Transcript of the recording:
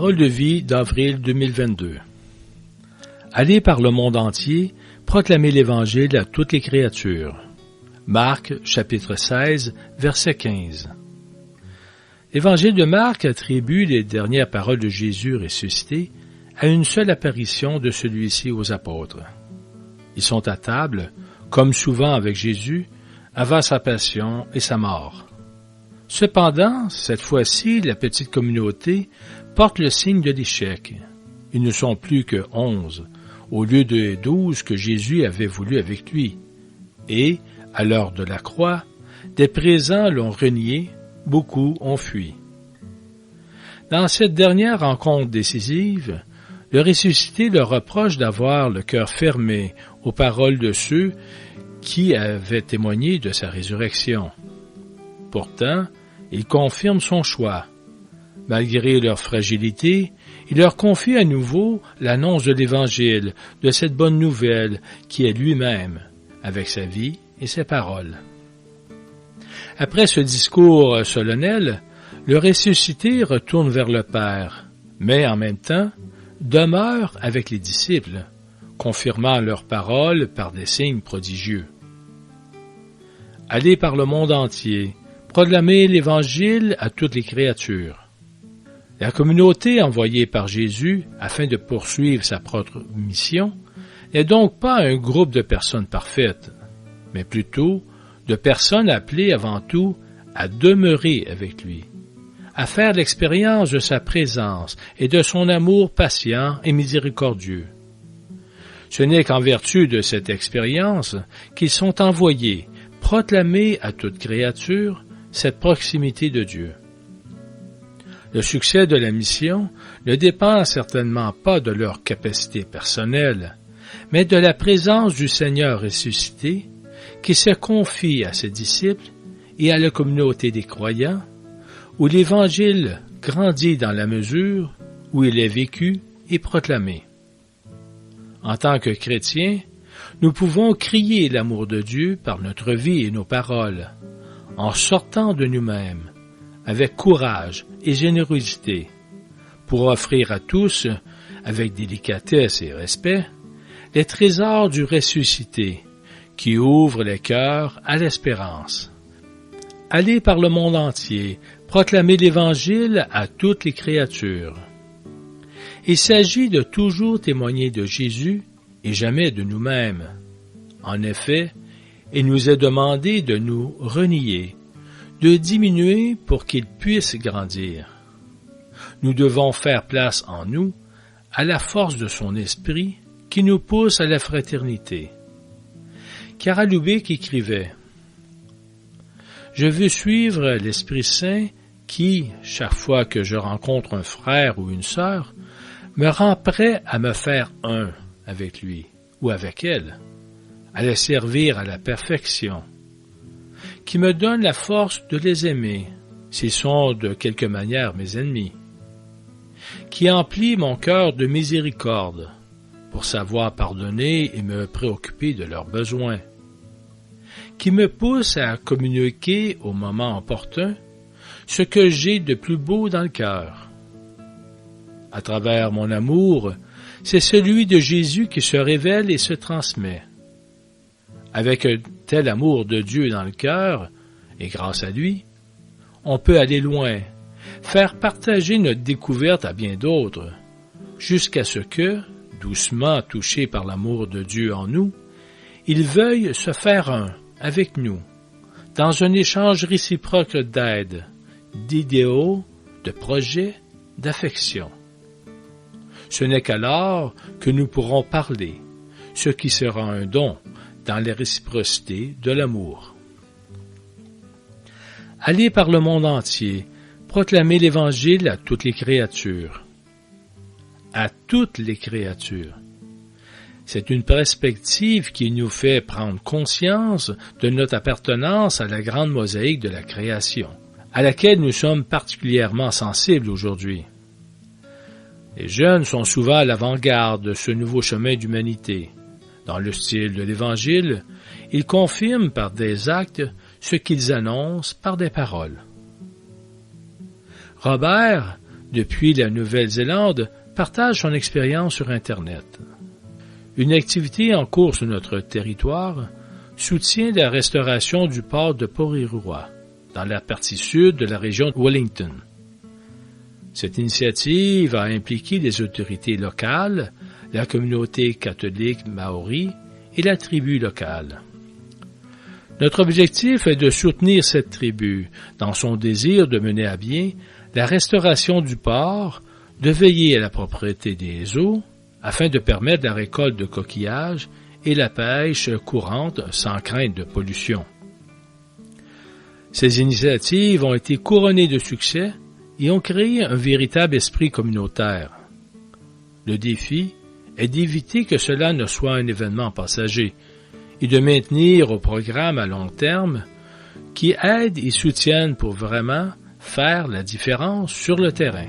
Parole de vie d'avril 2022. Allez par le monde entier, proclamez l'Évangile à toutes les créatures. Marc, chapitre 16, verset 15. L'Évangile de Marc attribue les dernières paroles de Jésus ressuscité à une seule apparition de celui-ci aux apôtres. Ils sont à table, comme souvent avec Jésus, avant sa passion et sa mort. Cependant, cette fois-ci, la petite communauté porte le signe de l'échec. Ils ne sont plus que 11, au lieu de 12 que Jésus avait voulu avec lui. Et, à l'heure de la croix, des présents l'ont renié, beaucoup ont fui. Dans cette dernière rencontre décisive, le ressuscité leur reproche d'avoir le cœur fermé aux paroles de ceux qui avaient témoigné de sa résurrection. Pourtant, il confirme son choix. Malgré leur fragilité, il leur confie à nouveau l'annonce de l'Évangile, de cette bonne nouvelle qui est lui-même, avec sa vie et ses paroles. Après ce discours solennel, le ressuscité retourne vers le Père, mais en même temps demeure avec les disciples, confirmant leurs paroles par des signes prodigieux. Allez par le monde entier, proclamez l'Évangile à toutes les créatures. La communauté envoyée par Jésus afin de poursuivre sa propre mission n'est donc pas un groupe de personnes parfaites, mais plutôt de personnes appelées avant tout à demeurer avec lui, à faire l'expérience de sa présence et de son amour patient et miséricordieux. Ce n'est qu'en vertu de cette expérience qu'ils sont envoyés proclamer à toute créature cette proximité de Dieu. Le succès de la mission ne dépend certainement pas de leur capacité personnelle, mais de la présence du Seigneur ressuscité qui se confie à ses disciples et à la communauté des croyants, où l'Évangile grandit dans la mesure où il est vécu et proclamé. En tant que chrétiens, nous pouvons crier l'amour de Dieu par notre vie et nos paroles, en sortant de nous-mêmes, avec courage et générosité, pour offrir à tous, avec délicatesse et respect, les trésors du ressuscité, qui ouvrent les cœurs à l'espérance. Allez par le monde entier, proclamer l'Évangile à toutes les créatures. Il s'agit de toujours témoigner de Jésus et jamais de nous-mêmes. En effet, il nous est demandé de nous renier, de diminuer pour qu'il puisse grandir. Nous devons faire place en nous à la force de son esprit qui nous pousse à la fraternité. Carl Lubick écrivait « Je veux suivre l'Esprit Saint qui, chaque fois que je rencontre un frère ou une sœur, me rend prêt à me faire un avec lui ou avec elle, à les servir à la perfection, qui me donne la force de les aimer, s'ils sont de quelque manière mes ennemis, qui emplit mon cœur de miséricorde, pour savoir pardonner et me préoccuper de leurs besoins, qui me pousse à communiquer au moment opportun ce que j'ai de plus beau dans le cœur. À travers mon amour, c'est celui de Jésus qui se révèle et se transmet. Avec un tel amour de Dieu dans le cœur, et grâce à lui, on peut aller loin, faire partager notre découverte à bien d'autres, jusqu'à ce que, doucement touché par l'amour de Dieu en nous, il veuille se faire un avec nous, dans un échange réciproque d'aide, d'idéaux, de projets, d'affection. Ce n'est qu'alors que nous pourrons parler, ce qui sera un don dans la réciprocité de l'amour. Allez par le monde entier, proclamer l'Évangile à toutes les créatures. À toutes les créatures. C'est une perspective qui nous fait prendre conscience de notre appartenance à la grande mosaïque de la création, à laquelle nous sommes particulièrement sensibles aujourd'hui. Les jeunes sont souvent à l'avant-garde de ce nouveau chemin d'humanité. Dans le style de l'Évangile, ils confirment par des actes ce qu'ils annoncent par des paroles. Robert, depuis la Nouvelle-Zélande, partage son expérience sur Internet. Une activité en cours sur notre territoire soutient la restauration du port de Porirua, dans la partie sud de la région de Wellington. Cette initiative a impliqué les autorités locales, la communauté catholique maori et la tribu locale. Notre objectif est de soutenir cette tribu dans son désir de mener à bien la restauration du port, de veiller à la propreté des eaux, afin de permettre la récolte de coquillages et la pêche courante sans crainte de pollution. Ces initiatives ont été couronnées de succès et ont créé un véritable esprit communautaire. Le défi est d'éviter que cela ne soit un événement passager et de maintenir au programme à long terme qui aident et soutiennent pour vraiment faire la différence sur le terrain.